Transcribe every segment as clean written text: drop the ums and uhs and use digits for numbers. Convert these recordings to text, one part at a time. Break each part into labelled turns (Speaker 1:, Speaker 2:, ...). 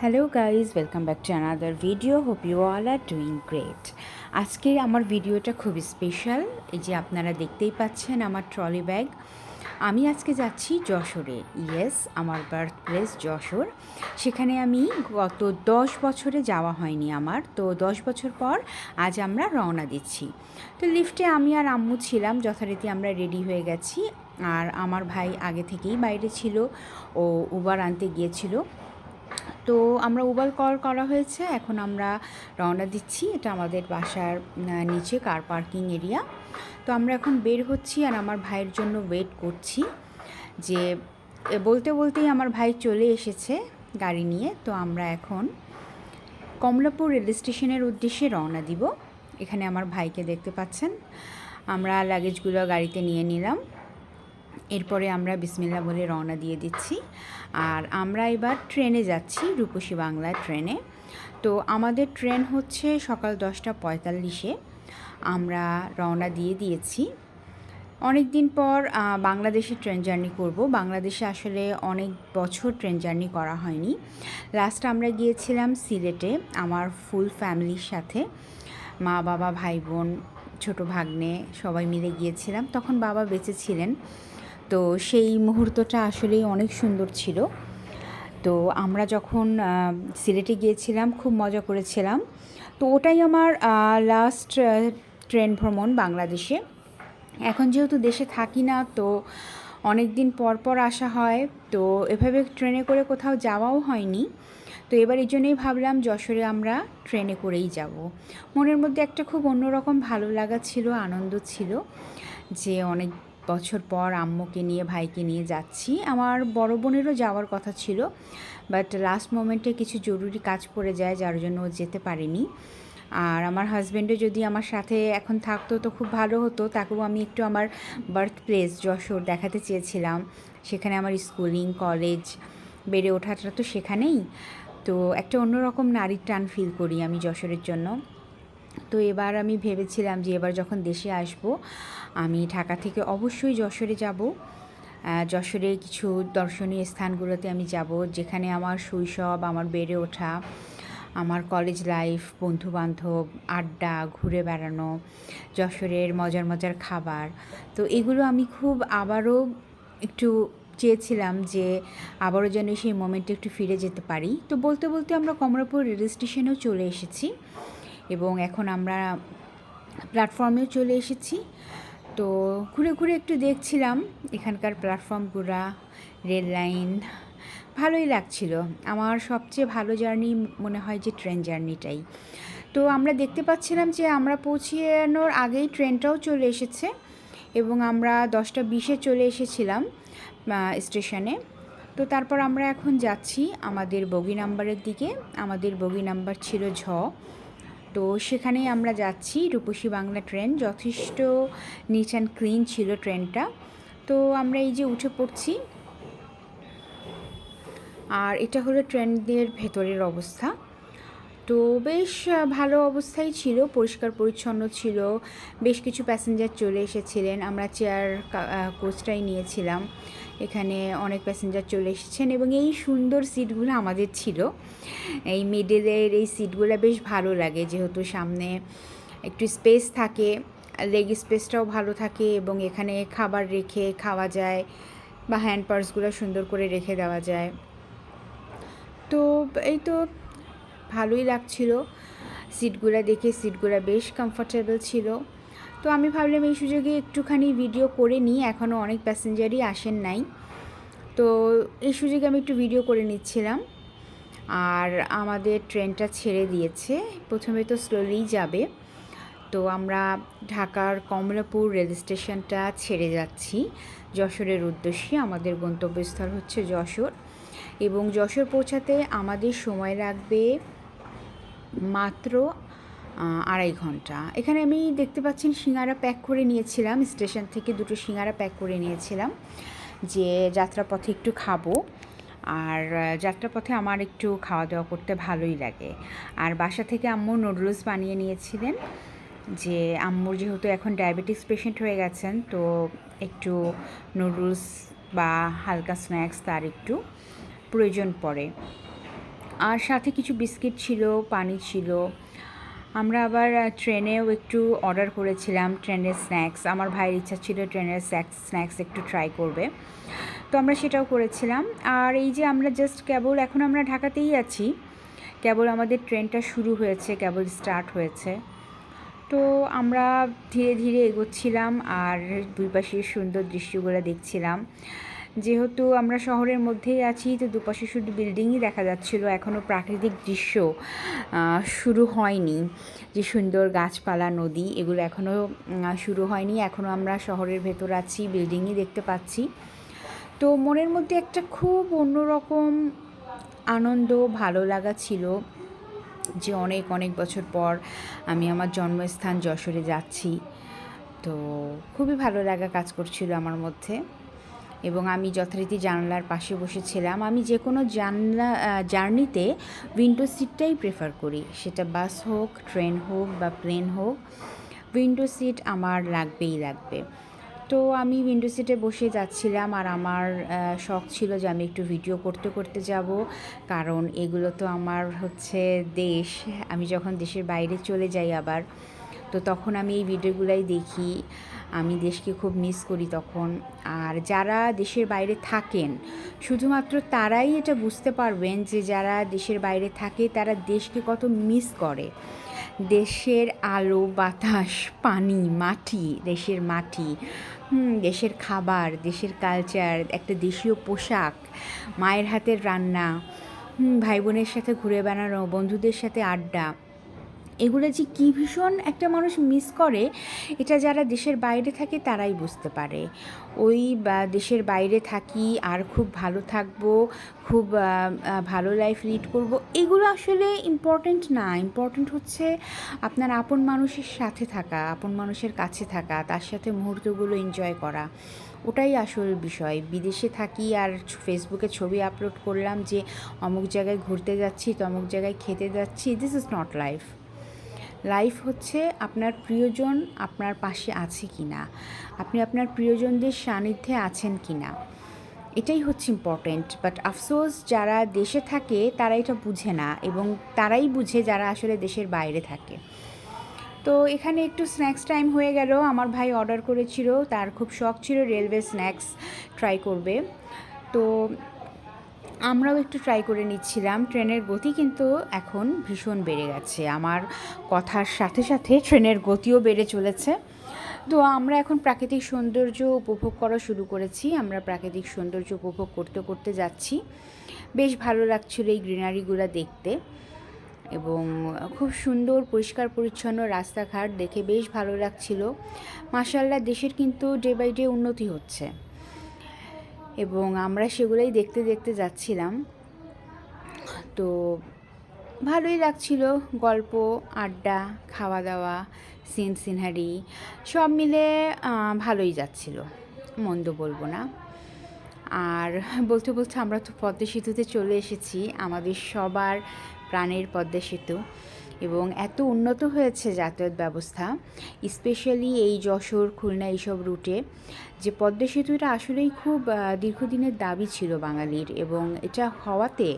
Speaker 1: Hello guys, welcome back to another video. Hope you all are doing great. আজকে আমার ভিডিওটা খুব special. এই যে আপনারা দেখতেই পাচ্ছেন আমার ট্রলি ব্যাগ। আমি আজকে যাচ্ছি যশোরে। ইয়েস, আমার বার্থ প্লেস যশোর। সেখানে আমি গত 10 বছরে যাওয়া হয়নি আমার, তো 10 বছর পর আজ আমরা রওনা দিচ্ছি। তো লিফটে আমি আর আম্মু ছিলাম, যথারীতি আমরা রেডি হয়ে গেছি। আর আমার ভাই আগে থেকেই বাইরে ছিল, ও উবার আনতে গিয়েছিল। তো আমরা উবার কল করা হয়েছে, এখন আমরা রওনা দিচ্ছি। এটা আমাদের বাসার নিচে কার পার্কিং এরিয়া। তো আমরা এখন বের হচ্ছি আর আমার ভাইয়ের জন্য ওয়েট করছি। যে বলতে বলতেই আমার ভাই চলে এসেছে গাড়ি নিয়ে। তো আমরা এখন কমলাপুর রেল স্টেশনের উদ্দেশ্যে রওনা দিব। এখানে আমার ভাইকে দেখতে পাচ্ছেন। আমরা লাগেজগুলো গাড়িতে নিয়ে নিলাম। এরপরে আমরা বিসমিল্লাহ বলে রওনা দিয়ে দিচ্ছি। আর আমরা এবার ট্রেনে যাচ্ছি, রূপসী বাংলা ট্রেনে। তো আমাদের ট্রেন হচ্ছে সকাল 10টা 45-এ। আমরা রওনা দিয়ে দিয়েছি। অনেক দিন পর বাংলাদেশে ট্রেন জার্নি করব। বাংলাদেশে আসলে অনেক বছর ট্রেন জার্নি করা হয়নি। লাস্ট আমরা গিয়েছিলাম সিলেটে আমার ফুল ফ্যামিলির সাথে, মা বাবা ভাই বোন ছোটো ভাগ্নে সবাই মিলে গিয়েছিলাম। তখন বাবা বেঁচে ছিলেন। তো সেই মুহূর্তটা আসলেই অনেক সুন্দর ছিল। তো আমরা যখন সিলেটে গিয়েছিলাম খুব মজা করেছিলাম। তো ওটাই আমার লাস্ট ট্রেন ভ্রমণ বাংলাদেশে। এখন যেহেতু দেশে থাকি না, তো অনেক দিন পর পর আসা হয়, তো এভাবে ট্রেনে করে কোথাও যাওয়াও হয়নি। তো এবার এই জন্যই ভাবলাম যশোরে আমরা ট্রেনে করেই যাব। মনের মধ্যে একটা খুব অন্যরকম ভালো লাগা ছিল, আনন্দ ছিল যে অনেক বছর পর আম্মুকে নিয়ে ভাইকে নিয়ে যাচ্ছি। আমার বড় বোনেরও যাওয়ার কথা ছিল, বাট লাস্ট মোমেন্টে কিছু জরুরি কাজ পড়ে যায়, যার জন্য ও যেতে পারেনি। আর আমার হাজব্যান্ডও যদি আমার সাথে এখন থাকতো তো খুব ভালো হতো। তাকেও আমি একটু আমার বার্থ প্লেস যশোর দেখাতে চেয়েছিলাম। সেখানে আমার স্কুলিং, কলেজ, বেড়ে ওঠাটা তো সেখানেই। তো একটা অন্যরকম নারীর টান ফিল করি আমি যশোরের জন্য। তো এবার আমি ভেবেছিলাম যে এবার যখন দেশে আসব, আমি ঢাকা থেকে অবশ্যই যশোরে যাব। যশোরে কিছু দর্শনীয় স্থানগুলোতে আমি যাব, যেখানে আমার শৈশব, আমার বেড়ে ওঠা, আমার কলেজ লাইফ, বন্ধুবান্ধব, আড্ডা, ঘুরে বেড়ানো, যশোরের মজার মজার খাবার। তো এগুলো আমি খুব আবারও একটু চেয়েছিলাম যে আবারও যেন সেই মোমেন্টে একটু ফিরে যেতে পারি। তো বলতে বলতে আমরা কমলাপুর রেল স্টেশনেও চলে এসেছি এবং এখন আমরা প্ল্যাটফর্মেও চলে এসেছি। তো ঘুরে ঘুরে একটু দেখছিলাম এখানকার প্ল্যাটফর্মগুলো, রেল লাইন, ভালোই লাগছিল। আমার সবচেয়ে ভালো জার্নি মনে হয় যে ট্রেন জার্নিটাই। তো আমরা দেখতে পাচ্ছিলাম যে আমরা পৌঁছানোর আগেই ট্রেনটাও চলে এসেছে এবং আমরা 10টা 20-এ চলে এসেছিলাম স্টেশনে। তো তারপর আমরা এখন যাচ্ছি আমাদের বগি নাম্বারের দিকে। আমাদের বগি নাম্বার ছিল ঝ। তো সেখানেই আমরা যাচ্ছি। রূপসী বাংলা ট্রেন যথেষ্ট নিট অ্যান্ড ক্লিন ছিল ট্রেনটা। তো আমরা এই যে উঠে পড়ছি। আর এটা হলো ট্রেনদের ভেতরের অবস্থা। তো বেশ ভালো অবস্থায় ছিল, পরিষ্কার পরিচ্ছন্ন ছিল। বেশ কিছু প্যাসেঞ্জার চলে এসেছিলেন। আমরা চেয়ার কোচটাই নিয়েছিলাম। এখানে অনেক প্যাসেঞ্জার চলে এসেছেন এবং এই সুন্দর সিটগুলো আমাদের ছিল। এই মিডলের এই সিটগুলো বেশ ভালো লাগে, যেহেতু সামনে একটু স্পেস থাকে, লেগ স্পেসটাও ভালো থাকে এবং এখানে খাবার রেখে খাওয়া যায় বা হ্যান্ড পার্সগুলো সুন্দর করে রেখে দেওয়া যায়। তো এই তো ভালোই লাগছিল সিটগুলো দেখে। সিটগুলো বেশ কমফোর্টেবল ছিল। তো আমি ভাবলাম এই সুযোগে একটুখানি ভিডিও করে নিই, এখনও অনেক প্যাসেঞ্জারই আসেন নাই। তো এই সুযোগে আমি একটু ভিডিও করে নিচ্ছিলাম। আর আমাদের ট্রেনটা ছেড়ে দিয়েছে। প্রথমে তো স্লোলি যাবে। তো আমরা ঢাকার কমলাপুর রেল স্টেশনটা ছেড়ে যাচ্ছি যশোরের উদ্দেশ্যে। আমাদের গন্তব্যস্থল হচ্ছে যশোর এবং যশোর পৌঁছাতে আমাদের সময় লাগবে মাত্র 2.5 ঘন্টা। এখানে আমি দেখতে পাচ্ছেন সিঙ্গারা প্যাক করে নিয়েছিলাম, স্টেশন থেকে 2টো সিঙ্গারা প্যাক করে নিয়েছিলাম যে যাত্রাপথে একটু খাবো। আর যাত্রাপথে আমার একটু খাওয়া দাওয়া করতে ভালোই লাগে। আর বাসা থেকে আম্মু নুডলস বানিয়ে নিয়েছিলেন, যে আম্মুর যেহেতু এখন ডায়াবেটিস পেশেন্ট হয়ে গেছেন, তো একটু নুডলস বা হালকা স্ন্যাক্স তার একটু প্রয়োজন পড়ে। আর সাথে কিছু বিস্কিট ছিল, পানি ছিল। আমরা আবার ট্রেনেও একটু অর্ডার করেছিলাম ট্রেনের স্ন্যাক্স। আমার ভাইয়ের ইচ্ছা ছিল ট্রেনের স্ন্যাক্স একটু ট্রাই করবে, তো আমরা সেটাও করেছিলাম। আর এই যে আমরা জাস্ট কেবল এখন আমরা ঢাকাতেই আছি, কেবল আমাদের ট্রেনটা শুরু হয়েছে, কেবল স্টার্ট হয়েছে। তো আমরা ধীরে ধীরে এগোচ্ছিলাম আর দুই পাশের সুন্দর দৃশ্যগুলো দেখছিলাম। যেহেতু আমরা শহরের মধ্যেই আছি, তো দুপাশে শুধু বিল্ডিংই দেখা যাচ্ছিলো, এখনও প্রাকৃতিক দৃশ্য শুরু হয়নি। যে সুন্দর গাছপালা, নদী, এগুলো এখনও শুরু হয়নি। এখনও আমরা শহরের ভেতর আছি, বিল্ডিংই দেখতে পাচ্ছি। তো মনের মধ্যে একটা খুব অন্যরকম আনন্দ, ভালো লাগা ছিল যে অনেক অনেক বছর পর আমি আমার জন্মস্থান যশোরে যাচ্ছি। তো খুবই ভালো লাগা কাজ করছিল আমার মধ্যে, এবং আমি যথারীতি জানলার পাশে বসেছিলাম। আমি যে কোনো জার্নিতে উইন্ডো সিটটাই প্রেফার করি, সেটা বাস হোক, ট্রেন হোক বা প্লেন হোক, উইন্ডো সিট আমার লাগবেই লাগবে। তো আমি উইন্ডো সিটে বসে যাচ্ছিলাম, আর আমার শখ ছিল যে আমি একটু ভিডিও করতে করতে যাব, কারণ এগুলো তো আমার হচ্ছে দেশ। আমি যখন দেশের বাইরে চলে যাই আবার, তো তখন আমি এই ভিডিওগুলাই দেখি, আমি দেশকে খুব মিস করি তখন। আর যারা দেশের বাইরে থাকেন, শুধুমাত্র তারাই এটা বুঝতে পারবেন যে যারা দেশের বাইরে থাকে তারা দেশকে কত মিস করে। দেশের আলো, বাতাস, পানি, মাটি, দেশের মাটি, দেশের খাবার, দেশের কালচার, একটা দেশীয় পোশাক, মায়ের হাতের রান্না, ভাই বোনের সাথে ঘুরে বেড়ানো, বন্ধুদের সাথে আড্ডা, এগুলো যে কী ভীষণ একটা মানুষ মিস করে, এটা যারা দেশের বাইরে থাকে তারাই বুঝতে পারে। ওই দেশের বাইরে থাকি আর খুব ভালো থাকবো, খুব ভালো লাইফ লিড করব, এগুলো আসলে ইম্পর্ট্যান্ট না। ইম্পর্ট্যান্ট হচ্ছে আপনার আপন মানুষের সাথে থাকা, আপন মানুষের কাছে থাকা, তার সাথে মুহূর্তগুলো এনজয় করা, ওটাই আসল বিষয়। বিদেশে থাকি আর ফেসবুকে ছবি আপলোড করলাম যে অমুক জায়গায় ঘুরতে যাচ্ছি, তমুক জায়গায় খেতে যাচ্ছি, this is not life. Life হচ্ছে আপনার প্রিয়জন আপনার পাশে আছে কি না, আপনি আপনার প্রিয়জনদের সান্নিধ্যে আছেন কি না, এটাই হচ্ছে ইম্পর্ট্যান্ট। বাট আফসোস যারা দেশে থাকে তারা এটা বুঝে না, এবং তারাই বুঝে যারা আসলে দেশের বাইরে থাকে। তো এখানে একটু স্ন্যাক্স টাইম হয়ে গেল। আমার ভাই অর্ডার করেছিল, তার খুব শখ ছিল রেলওয়ে স্ন্যাক্স ট্রাই করবে, তো আমরাও একটু ট্রাই করে নিচ্ছিলাম। ট্রেনের গতি কিন্তু এখন ভীষণ বেড়ে গেছে, আমার কথার সাথে সাথে ট্রেনের গতিও বেড়ে চলেছে। তো আমরা এখন প্রাকৃতিক সৌন্দর্য উপভোগ করা শুরু করেছি। আমরা প্রাকৃতিক সৌন্দর্য উপভোগ করতে করতে যাচ্ছি। বেশ ভালো লাগছিল এই গ্রিনারিগুলো দেখতে, এবং খুব সুন্দর পরিষ্কার পরিচ্ছন্ন রাস্তাঘাট দেখে বেশ ভালো লাগছিল। মাশাআল্লাহ, দেশের কিন্তু ডে বাই ডে উন্নতি হচ্ছে, এবং আমরা সেগুলোই দেখতে দেখতে যাচ্ছিলাম। তো ভালোই লাগছিল, গল্প, আড্ডা, খাওয়া দাওয়া, সিনারি সব মিলে ভালোই যাচ্ছিল, মন্দ বলবো না। আর বলতে বলতে আমরা তো পদ্মা সেতুতে চলে এসেছি, আমাদের সবার প্রাণের পদ্মা সেতু। এবং এত উন্নত হয়েছে যাতায়াত ব্যবস্থা, স্পেশালি এই যশোর, খুলনা এইসব রুটে, যে পদ্মা সেতুটা আসলেই খুব দীর্ঘদিনের দাবি ছিল বাঙালির, এবং এটা হওয়াতে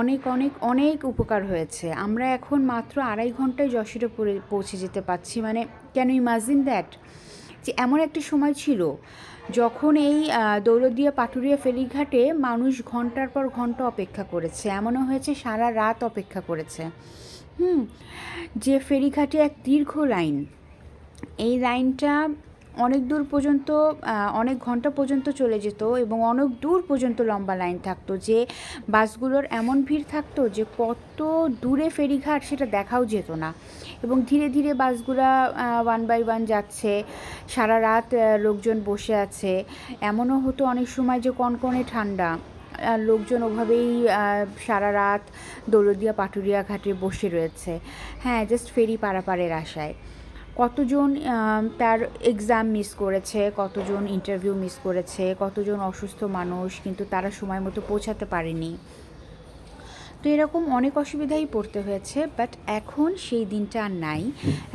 Speaker 1: অনেক অনেক অনেক উপকার হয়েছে। আমরা এখন মাত্র 2.5 ঘন্টায় যশোরে পৌঁছে যেতে পারছি। মানে ক্যান ইউ ইমাজিন দ্যাট, যে এমন একটা সময় ছিল যখন এই দৌলতদিয়া পাটুরিয়া ফেরিঘাটে মানুষ ঘন্টার পর ঘন্টা অপেক্ষা করেছে, এমনও হয়েছে সারা রাত অপেক্ষা করেছে। যে ফেরিঘাটে এক দীর্ঘ লাইন, এই লাইনটা অনেক দূর পর্যন্ত, অনেক ঘন্টা পর্যন্ত চলে যেত, এবং অনেক দূর পর্যন্ত লম্বা লাইন থাকতো, যে বাসগুলোর এমন ভিড় থাকতো যে কত দূরে ফেরিঘাট সেটা দেখাও যেত না। এবং ধীরে ধীরে বাসগুলা 1 বাই 1 যাচ্ছে, সারা রাত লোকজন বসে আছে। এমনও হতো অনেক সময় যে কনকনে ঠান্ডা, লোকজন ওভাবেই সারা রাত দৌলতদিয়া পাটুরিয়া ঘাটে বসে রয়েছে, হ্যাঁ, জাস্ট ফেরি পারাপারের আশায়। কতজন তার এক্সাম মিস করেছে, কতজন ইন্টারভিউ মিস করেছে, কতজন অসুস্থ মানুষ, কিন্তু তারা সময় মতো পৌঁছাতে পারেনি। তো এরকম অনেক অসুবিধাই পড়তে হয়েছে, বাট এখন সেই দিনটা আর নাই।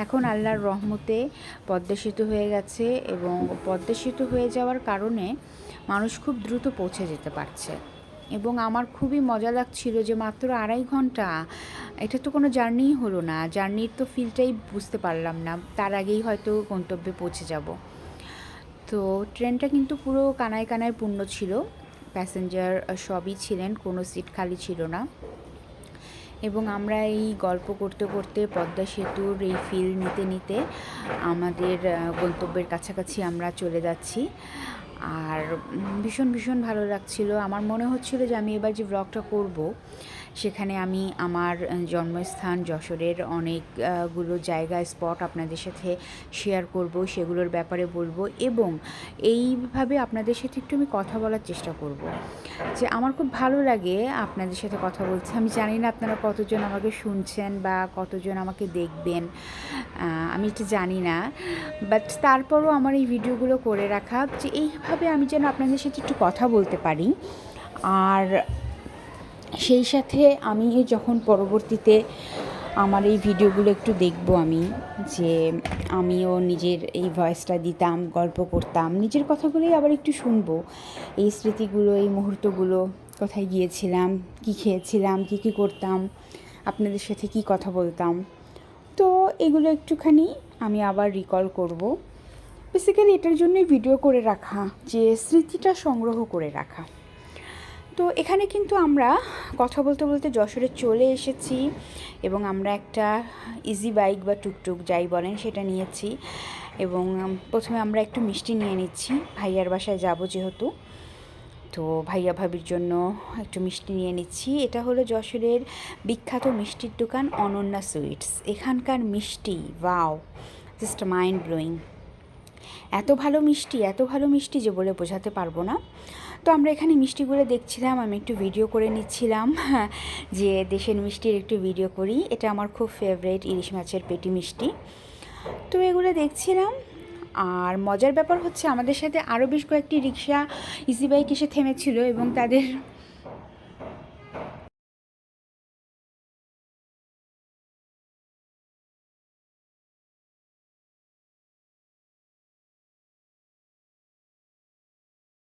Speaker 1: এখন আল্লাহর রহমতে পদ্মা সেতু হয়ে গেছে, এবং পদ্মা সেতু হয়ে যাওয়ার কারণে মানুষ খুব দ্রুত পৌঁছে যেতে পারছে। এবং আমার খুবই মজা লাগছিল যে মাত্র 2.5 ঘন্টা, এটা তো কোনো জার্নিই হলো না, জার্নির তো ফিলটাই বুঝতে পারলাম না, তার আগেই হয়তো গন্তব্যে পৌঁছে যাব। তো ট্রেনটা কিন্তু পুরো কানায় কানায় পূর্ণ ছিল, প্যাসেঞ্জার সবই ছিলেন, কোনো সিট খালি ছিল না। এবং আমরা এই গল্প করতে করতে পদ্মা সেতুর এই ফিল নিতে নিতে আমাদের গন্তব্যের কাছাকাছি আমরা চলে যাচ্ছি। আর ভীষণ ভীষণ ভালো লাগছিল। আমার মনে হচ্ছিল যে আমি এবার যে ব্লগটা করব সেখানে আমি আমার জন্মস্থান যশোরের অনেকগুলো জায়গা স্পট আপনাদের সাথে শেয়ার করব, সেগুলোর ব্যাপারে বলবো এবং এইভাবে আপনাদের সাথে একটু আমি কথা বলার চেষ্টা করব। যে আমার খুব ভালো লাগে আপনাদের সাথে কথা বলতে। আমি জানি না আপনারা কতজন আমাকে শুনছেন বা কতজন আমাকে দেখবেন, আমি এটা জানি না, বাট তারপরও আমার এই ভিডিওগুলো করে রাখা যে এইভাবে আমি যেন আপনাদের সাথে একটু কথা বলতে পারি। আর সেই সাথে আমি যখন পরবর্তীতে আমার এই ভিডিওগুলো একটু দেখব, আমি যে আমিও নিজের এই ভয়েসটা দিতাম, গল্প করতাম, নিজের কথাগুলোই আবার একটু শুনবো, এই স্মৃতিগুলো, এই মুহূর্তগুলো, কোথায় গিয়েছিলাম, কি খেয়েছিলাম, কি করতাম, আপনাদের সাথে কি কথা বলতাম, তো এগুলো একটুখানি আমি আবার রিকল করব। বেসিক্যালি এটার জন্যই ভিডিও করে রাখা, যে স্মৃতিটা সংগ্রহ করে রাখা। তো এখানে কিন্তু আমরা কথা বলতে বলতে যশোরে চলে এসেছি এবং আমরা একটা ইজি বাইক বা টুকটুক যাই বলেন সেটা নিয়েছি এবং প্রথমে আমরা একটু মিষ্টি নিয়ে নিচ্ছি, ভাইয়ার বাসায় যাব যেহেতু, তো ভাইয়া ভাবির জন্য একটু মিষ্টি নিয়ে নিচ্ছি। এটা হলো যশোরের বিখ্যাত মিষ্টির দোকান অনন্যা সুইটস। এখানকার মিষ্টি ওয়াও, জাস্ট মাইন্ড ব্লোয়িং, এত ভালো মিষ্টি যে বলে বোঝাতে পারবো না। তো আমরা এখানে মিষ্টিগুলো দেখছিলাম, আমি একটু ভিডিও করে নিচ্ছিলাম যে দেশের মিষ্টির একটু ভিডিও করি। এটা আমার খুব ফেভারিট, ইলিশ মাছের পেটি মিষ্টি। তো এগুলো দেখছিলাম। আর মজার ব্যাপার হচ্ছে আমাদের সাথে আরও বেশ কয়েকটি রিক্সা, ইজি বাইক এসে থেমেছিল এবং তাদের